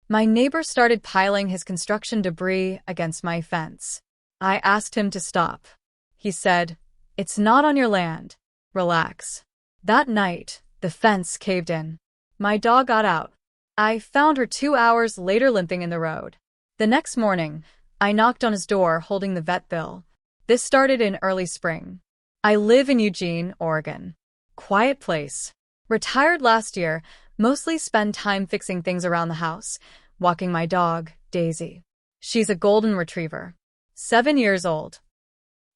My neighbor started piling his construction debris against my fence. I asked him to stop. He said, "It's not on your land. Relax." That night, the fence caved in. My dog got out. I found her 2 hours later limping in the road. The next morning, I knocked on his door holding the vet bill. This started in early spring. I live in Eugene, Oregon. Quiet place. Retired last year, mostly spend time fixing things around the house, walking my dog, Daisy. She's a golden retriever. 7 years old.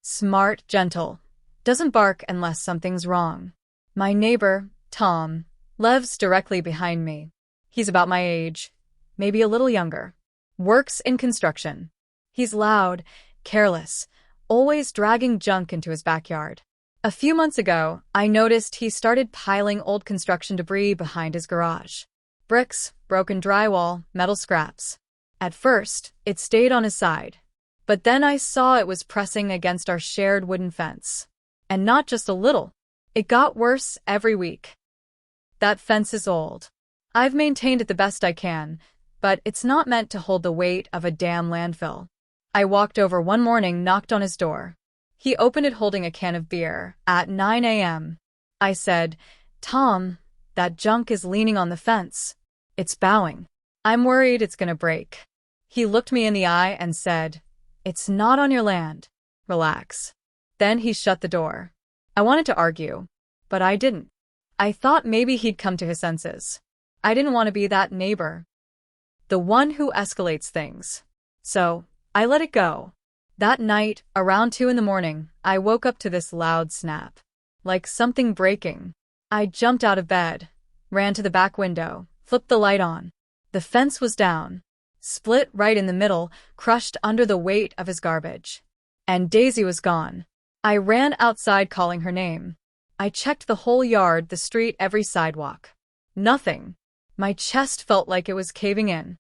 Smart, gentle. Doesn't bark unless something's wrong. My neighbor, Tom, lives directly behind me. He's about my age, maybe a little younger. Works in construction. He's loud, careless, always dragging junk into his backyard. A few months ago, I noticed he started piling old construction debris behind his garage. Bricks, broken drywall, metal scraps. At first, it stayed on his side. But then I saw it was pressing against our shared wooden fence. And not just a little. It got worse every week. That fence is old. I've maintained it the best I can, but it's not meant to hold the weight of a damn landfill. I walked over one morning, knocked on his door. He opened it holding a can of beer at 9 a.m. I said, "Tom, that junk is leaning on the fence. It's bowing. I'm worried it's gonna break." He looked me in the eye and said, "It's not on your land. Relax." Then he shut the door. I wanted to argue, but I didn't. I thought maybe he'd come to his senses. I didn't want to be that neighbor, the one who escalates things. So, I let it go. That night, around 2 in the morning, I woke up to this loud snap. Like something breaking. I jumped out of bed, ran to the back window, flipped the light on. The fence was down, split right in the middle, crushed under the weight of his garbage. And Daisy was gone. I ran outside calling her name. I checked the whole yard, the street, every sidewalk. Nothing. My chest felt like it was caving in.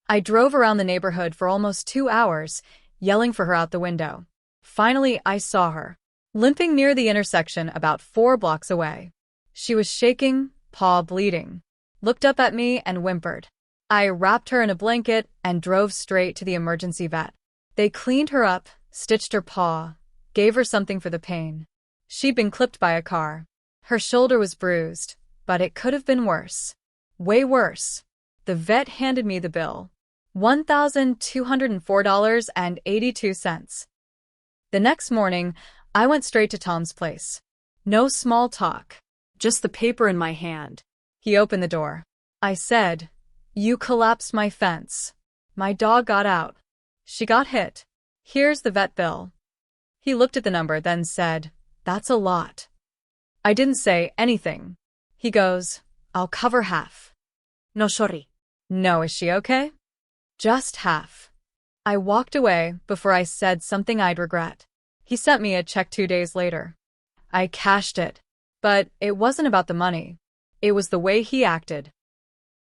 I drove around the neighborhood for almost 2 hours, yelling for her out the window. Finally, I saw her, limping near the intersection about 4 blocks away. She was shaking, paw bleeding, looked up at me and whimpered. I wrapped her in a blanket and drove straight to the emergency vet. They cleaned her up, stitched her paw, gave her something for the pain. She'd been clipped by a car. Her shoulder was bruised, but it could have been worse. Way worse. The vet handed me the bill. $1,204.82. The next morning, I went straight to Tom's place. No small talk. Just the paper in my hand. He opened the door. I said, "You collapsed my fence. My dog got out. She got hit. Here's the vet bill." He looked at the number, then said, "That's a lot." I didn't say anything. He goes, "I'll cover half." No, sorry. No, is she okay? Just half. I walked away before I said something I'd regret. He sent me a check 2 days later. I cashed it. But it wasn't about the money. It was the way he acted.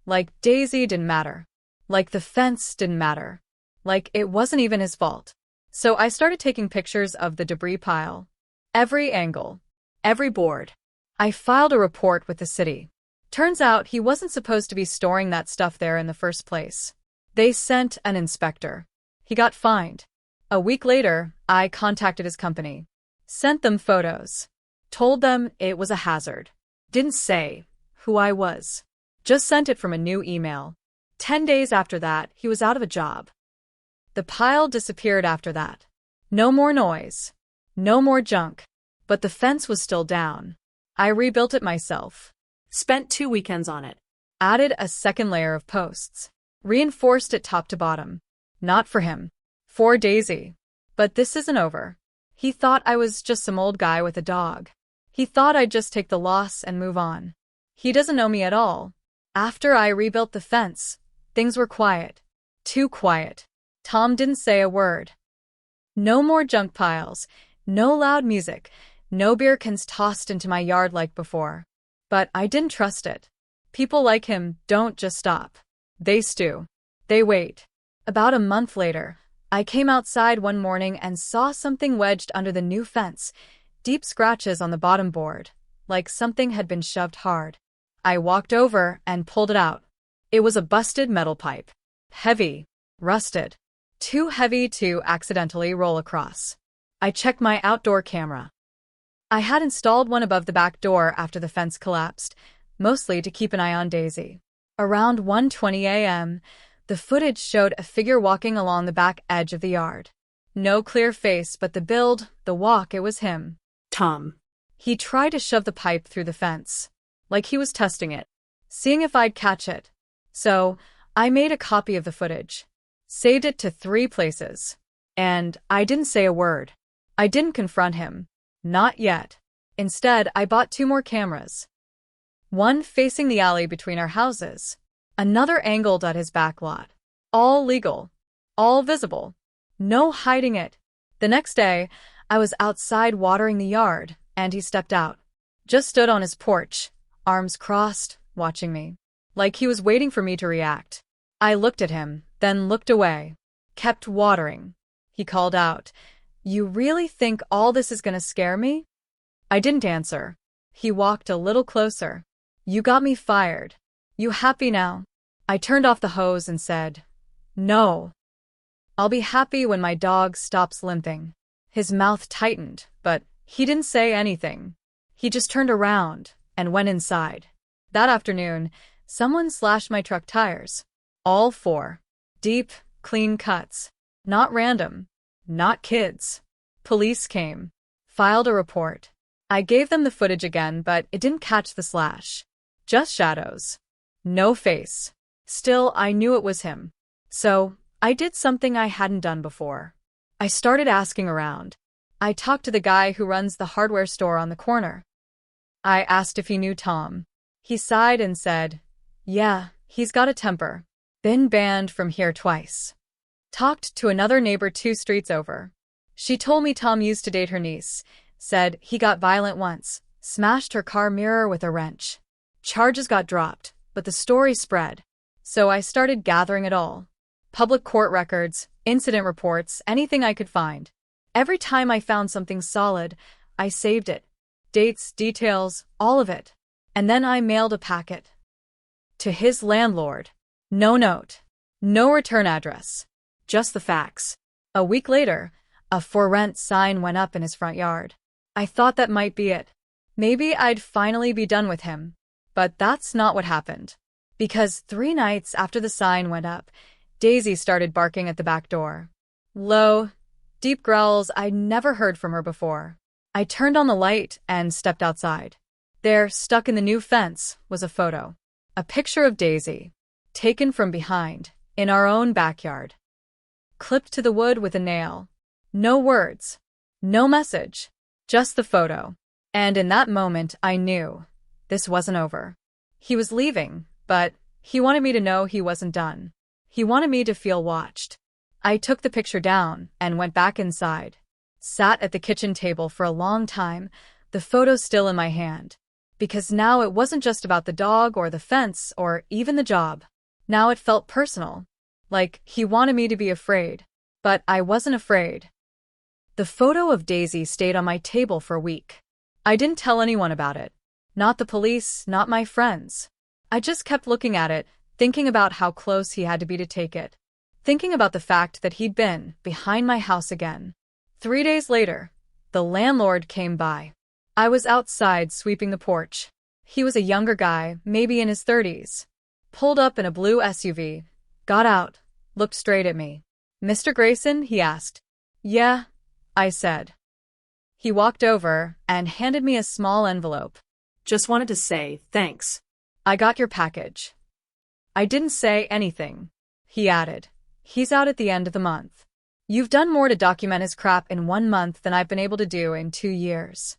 Like Daisy didn't matter. Like the fence didn't matter. Like it wasn't even his fault. So I started taking pictures of the debris pile. Every angle. Every board. I filed a report with the city. Turns out he wasn't supposed to be storing that stuff there in the first place. They sent an inspector. He got fined. A week later, I contacted his company. Sent them photos. Told them it was a hazard. Didn't say who I was. Just sent it from a new email. 10 days after that, he was out of a job. The pile disappeared after that. No more noise. No more junk. But the fence was still down. I rebuilt it myself. Spent 2 weekends on it. Added a second layer of posts. Reinforced it top to bottom. Not for him. For Daisy. But this isn't over. He thought I was just some old guy with a dog. He thought I'd just take the loss and move on. He doesn't know me at all. After I rebuilt the fence, things were quiet. Too quiet. Tom didn't say a word. No more junk piles. No loud music. No beer cans tossed into my yard like before. But I didn't trust it. People like him don't just stop. They stew. They wait. About a month later, I came outside one morning and saw something wedged under the new fence. Deep scratches on the bottom board, like something had been shoved hard. I walked over and pulled it out. It was a busted metal pipe. Heavy. Rusted. Too heavy to accidentally roll across. I checked my outdoor camera. I had installed one above the back door after the fence collapsed, mostly to keep an eye on Daisy. Around 1:20 a.m., the footage showed a figure walking along the back edge of the yard. No clear face, but the build, the walk, it was him. Tom. He tried to shove the pipe through the fence, like he was testing it, seeing if I'd catch it. So, I made a copy of the footage, saved it to 3 places, and I didn't say a word. I didn't confront him. Not yet. Instead, I bought 2 more cameras. One facing the alley between our houses, another angled at his back lot. All legal. All visible. No hiding it. The next day, I was outside watering the yard, and he stepped out. Just stood on his porch, arms crossed, watching me. Like he was waiting for me to react. I looked at him, then looked away. Kept watering. He called out, "You really think all this is gonna scare me?" I didn't answer. He walked a little closer. "You got me fired. You happy now?" I turned off the hose and said, "No. I'll be happy when my dog stops limping." His mouth tightened, but he didn't say anything. He just turned around and went inside. That afternoon, someone slashed my truck tires. All 4. Deep, clean cuts. Not random. Not kids. Police came. Filed a report. I gave them the footage again, but it didn't catch the slash. Just shadows. No face. Still, I knew it was him. So, I did something I hadn't done before. I started asking around. I talked to the guy who runs the hardware store on the corner. I asked if he knew Tom. He sighed and said, "Yeah, he's got a temper. Been banned from here twice." Talked to another neighbor 2 streets over. She told me Tom used to date her niece. Said he got violent once, smashed her car mirror with a wrench. Charges got dropped, but the story spread. So I started gathering it all. Public court records, incident reports, anything I could find. Every time I found something solid, I saved it. Dates, details, all of it. And then I mailed a packet. To his landlord. No note. No return address. Just the facts. A week later, a for rent sign went up in his front yard. I thought that might be it. Maybe I'd finally be done with him. But that's not what happened. Because 3 nights after the sign went up, Daisy started barking at the back door. Low, deep growls I'd never heard from her before. I turned on the light and stepped outside. There, stuck in the new fence, was a photo. A picture of Daisy. Taken from behind, in our own backyard. Clipped to the wood with a nail. No words. No message. Just the photo. And in that moment, I knew. This wasn't over. He was leaving, but he wanted me to know he wasn't done. He wanted me to feel watched. I took the picture down and went back inside. Sat at the kitchen table for a long time, the photo still in my hand. Because now it wasn't just about the dog or the fence or even the job. Now it felt personal. Like he wanted me to be afraid. But I wasn't afraid. The photo of Daisy stayed on my table for a week. I didn't tell anyone about it. Not the police, not my friends. I just kept looking at it, thinking about how close he had to be to take it. Thinking about the fact that he'd been behind my house again. 3 days later, the landlord came by. I was outside sweeping the porch. He was a younger guy, maybe in his 30s. Pulled up in a blue SUV, got out, looked straight at me. "Mr. Grayson?" he asked. "Yeah," I said. He walked over and handed me a small envelope. Just wanted to say thanks. "I got your package." I didn't say anything. He added, "He's out at the end of the month. You've done more to document his crap in 1 month than I've been able to do in 2 years.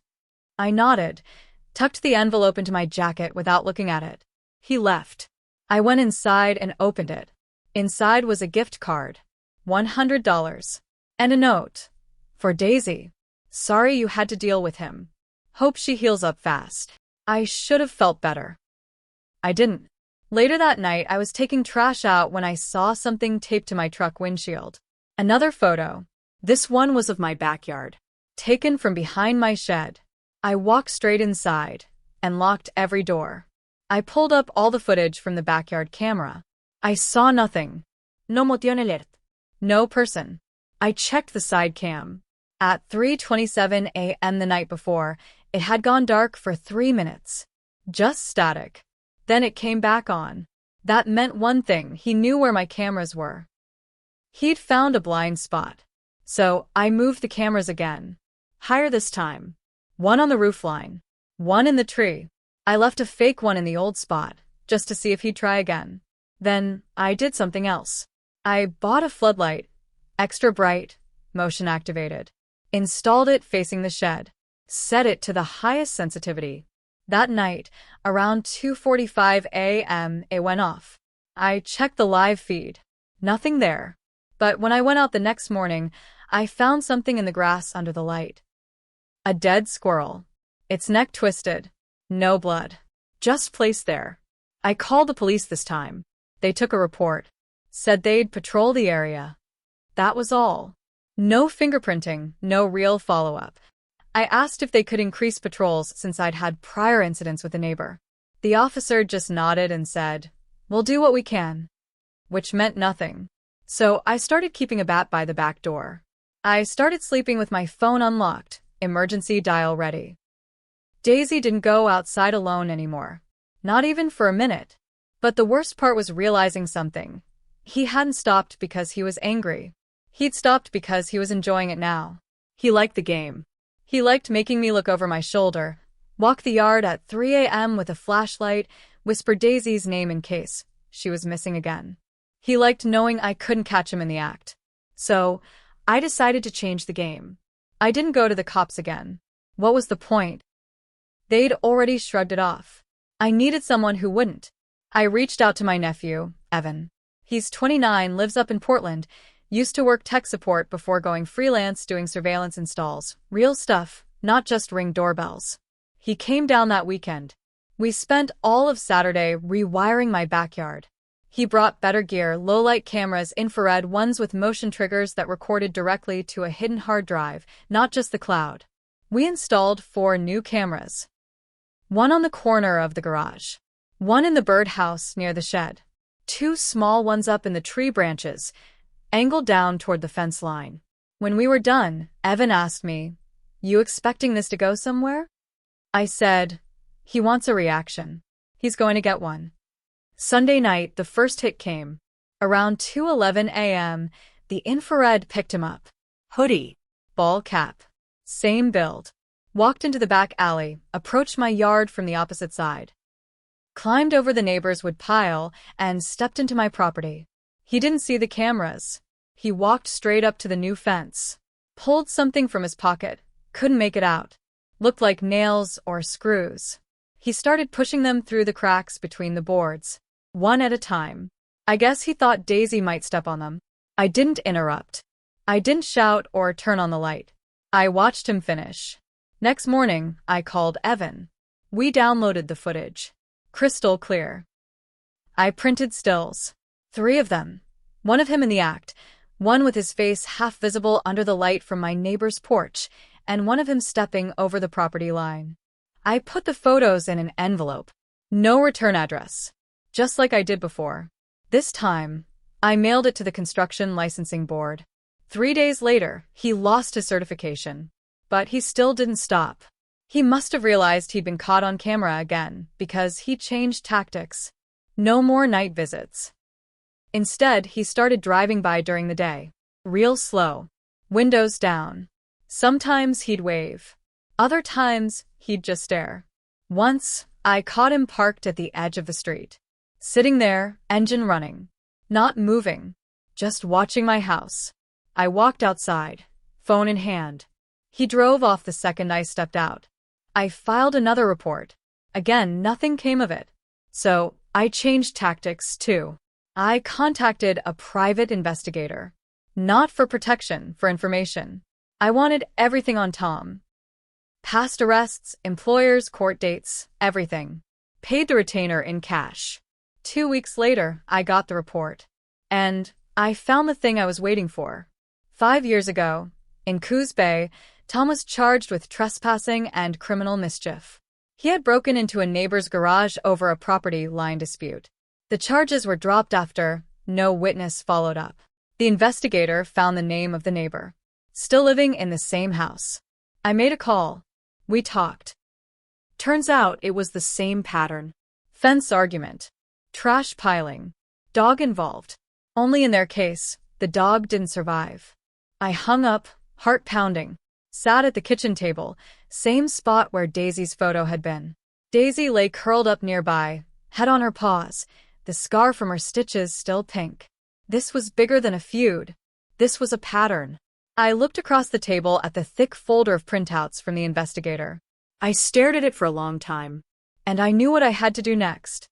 I nodded, tucked the envelope into my jacket without looking at it. He left. I went inside and opened it. Inside was a gift card. $100. And a note. For Daisy. "Sorry you had to deal with him. Hope she heals up fast." I should have felt better. I didn't. Later that night, I was taking trash out when I saw something taped to my truck windshield. Another photo. This one was of my backyard. Taken from behind my shed. I walked straight inside and locked every door. I pulled up all the footage from the backyard camera. I saw nothing. No motion alert. No person. I checked the side cam. At 3:27 a.m. the night before, it had gone dark for 3 minutes. Just static. Then it came back on. That meant one thing: he knew where my cameras were. He'd found a blind spot. So I moved the cameras again. Higher this time. One on the roofline. One in the tree. I left a fake one in the old spot, just to see if he'd try again. Then I did something else. I bought a floodlight. Extra bright. Motion activated. Installed it facing the shed. Set it to the highest sensitivity. That night, around 2:45 a.m., it went off. I checked the live feed. Nothing there. But when I went out the next morning, I found something in the grass under the light. A dead squirrel. Its neck twisted. No blood. Just placed there. I called the police this time. They took a report. Said they'd patrol the area. That was all. No fingerprinting, no real follow-up. I asked if they could increase patrols since I'd had prior incidents with a neighbor. The officer just nodded and said, "We'll do what we can." Which meant nothing. So I started keeping a bat by the back door. I started sleeping with my phone unlocked, emergency dial ready. Daisy didn't go outside alone anymore. Not even for a minute. But the worst part was realizing something. He hadn't stopped because he was angry. He'd stopped because he was enjoying it now. He liked the game. He liked making me look over my shoulder, walk the yard at 3 a.m. with a flashlight, whisper Daisy's name in case she was missing again. He liked knowing I couldn't catch him in the act. So, I decided to change the game. I didn't go to the cops again. What was the point? They'd already shrugged it off. I needed someone who wouldn't. I reached out to my nephew, Evan. He's 29, lives up in Portland, used to work tech support before going freelance doing surveillance installs. Real stuff, not just Ring doorbells. He came down that weekend. We spent all of Saturday rewiring my backyard. He brought better gear, low-light cameras, infrared ones with motion triggers that recorded directly to a hidden hard drive, not just the cloud. We installed 4 new cameras. One on the corner of the garage. One in the birdhouse near the shed. 2 small ones up in the tree branches, angled down toward the fence line. When we were done, Evan asked me, "You expecting this to go somewhere?" I said, "He wants a reaction. He's going to get one." Sunday night, the first hit came. Around 2:11 a.m., the infrared picked him up. Hoodie. Ball cap. Same build. Walked into the back alley, approached my yard from the opposite side. Climbed over the neighbor's wood pile, and stepped into my property. He didn't see the cameras. He walked straight up to the new fence. Pulled something from his pocket. Couldn't make it out. Looked like nails or screws. He started pushing them through the cracks between the boards. One at a time. I guess he thought Daisy might step on them. I didn't interrupt. I didn't shout or turn on the light. I watched him finish. Next morning, I called Evan. We downloaded the footage. Crystal clear. I printed stills. 3 of them. One of him in the act, one with his face half visible under the light from my neighbor's porch, and one of him stepping over the property line. I put the photos in an envelope. No return address. Just like I did before. This time, I mailed it to the construction licensing board. 3 days later, he lost his certification. But he still didn't stop. He must have realized he'd been caught on camera again, because he changed tactics. No more night visits. Instead, he started driving by during the day. Real slow. Windows down. Sometimes he'd wave. Other times, he'd just stare. Once, I caught him parked at the edge of the street. Sitting there, engine running. Not moving. Just watching my house. I walked outside, phone in hand. He drove off the second I stepped out. I filed another report. Again, nothing came of it. So, I changed tactics too. I contacted a private investigator. Not for protection, for information. I wanted everything on Tom. Past arrests, employers, court dates, everything. Paid the retainer in cash. 2 weeks later, I got the report. And I found the thing I was waiting for. 5 years ago, in Coos Bay, Tom was charged with trespassing and criminal mischief. He had broken into a neighbor's garage over a property line dispute. The charges were dropped after no witness followed up. The investigator found the name of the neighbor, still living in the same house. I made a call. We talked. Turns out it was the same pattern. Fence argument. Trash piling. Dog involved. Only in their case, the dog didn't survive. I hung up, heart pounding. Sat at the kitchen table, same spot where Daisy's photo had been. Daisy lay curled up nearby, head on her paws, the scar from her stitches still pink. This was bigger than a feud. This was a pattern. I looked across the table at the thick folder of printouts from the investigator. I stared at it for a long time. And I knew what I had to do next.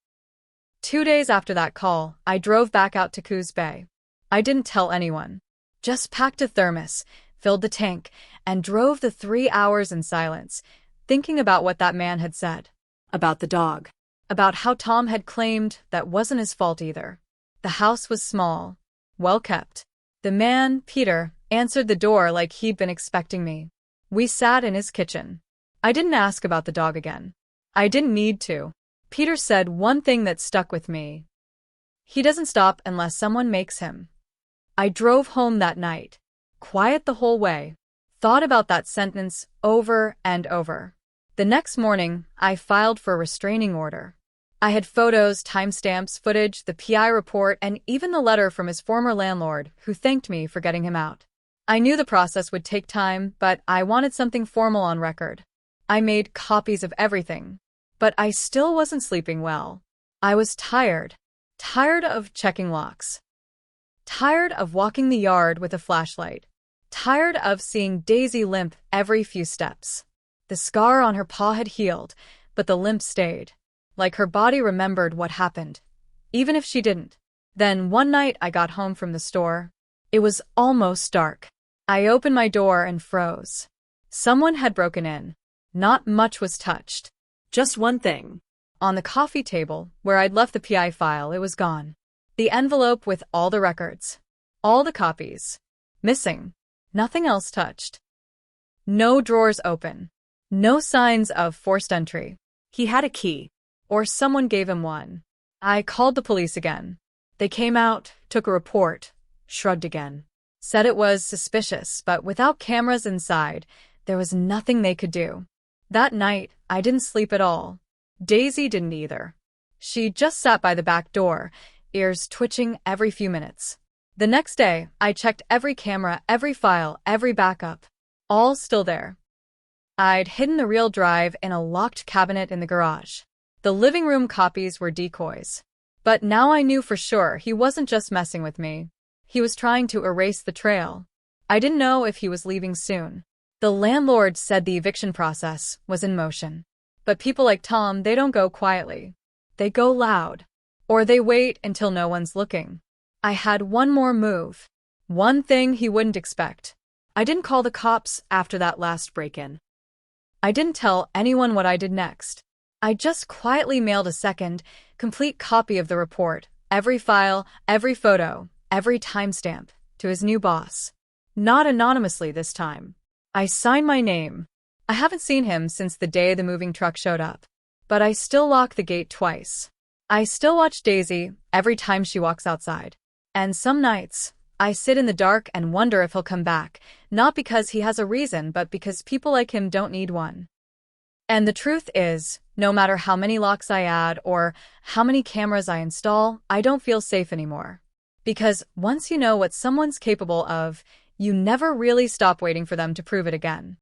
2 days after that call, I drove back out to Coos Bay. I didn't tell anyone. Just packed a thermos, filled the tank, and drove the 3 hours in silence, thinking about what that man had said. About the dog. About how Tom had claimed that wasn't his fault either. The house was small, well kept. The man, Peter, answered the door like he'd been expecting me. We sat in his kitchen. I didn't ask about the dog again. I didn't need to. Peter said one thing that stuck with me. He doesn't stop unless someone makes him. I drove home that night, quiet the whole way, thought about that sentence over and over. The next morning, I filed for a restraining order. I had photos, timestamps, footage, the PI report, and even the letter from his former landlord, who thanked me for getting him out. I knew the process would take time, but I wanted something formal on record. I made copies of everything. But I still wasn't sleeping well. I was tired. Tired of checking locks. Tired of walking the yard with a flashlight. Tired of seeing Daisy limp every few steps. The scar on her paw had healed, but the limp stayed. Like her body remembered what happened, even if she didn't. Then one night I got home from the store. It was almost dark. I opened my door and froze. Someone had broken in. Not much was touched. Just one thing. On the coffee table, where I'd left the PI file, it was gone. The envelope with all the records. All the copies. Missing. Nothing else touched. No drawers open. No signs of forced entry. He had a key. Or someone gave him one. I called the police again. They came out, took a report, shrugged again. Said it was suspicious, but without cameras inside, there was nothing they could do. That night, I didn't sleep at all. Daisy didn't either. She just sat by the back door, ears twitching every few minutes. The next day, I checked every camera, every file, every backup. All still there. I'd hidden the real drive in a locked cabinet in the garage. The living room copies were decoys. But now I knew for sure he wasn't just messing with me. He was trying to erase the trail. I didn't know if he was leaving soon. The landlord said the eviction process was in motion. But people like Tom, they don't go quietly. They go loud. Or they wait until no one's looking. I had one more move. One thing he wouldn't expect. I didn't call the cops after that last break-in. I didn't tell anyone what I did next. I just quietly mailed a second, complete copy of the report, every file, every photo, every timestamp, to his new boss. Not anonymously this time. I signed my name. I haven't seen him since the day the moving truck showed up. But I still lock the gate twice. I still watch Daisy every time she walks outside. And some nights, I sit in the dark and wonder if he'll come back, not because he has a reason, but because people like him don't need one. And the truth is, no matter how many locks I add or how many cameras I install, I don't feel safe anymore. Because once you know what someone's capable of, you never really stop waiting for them to prove it again.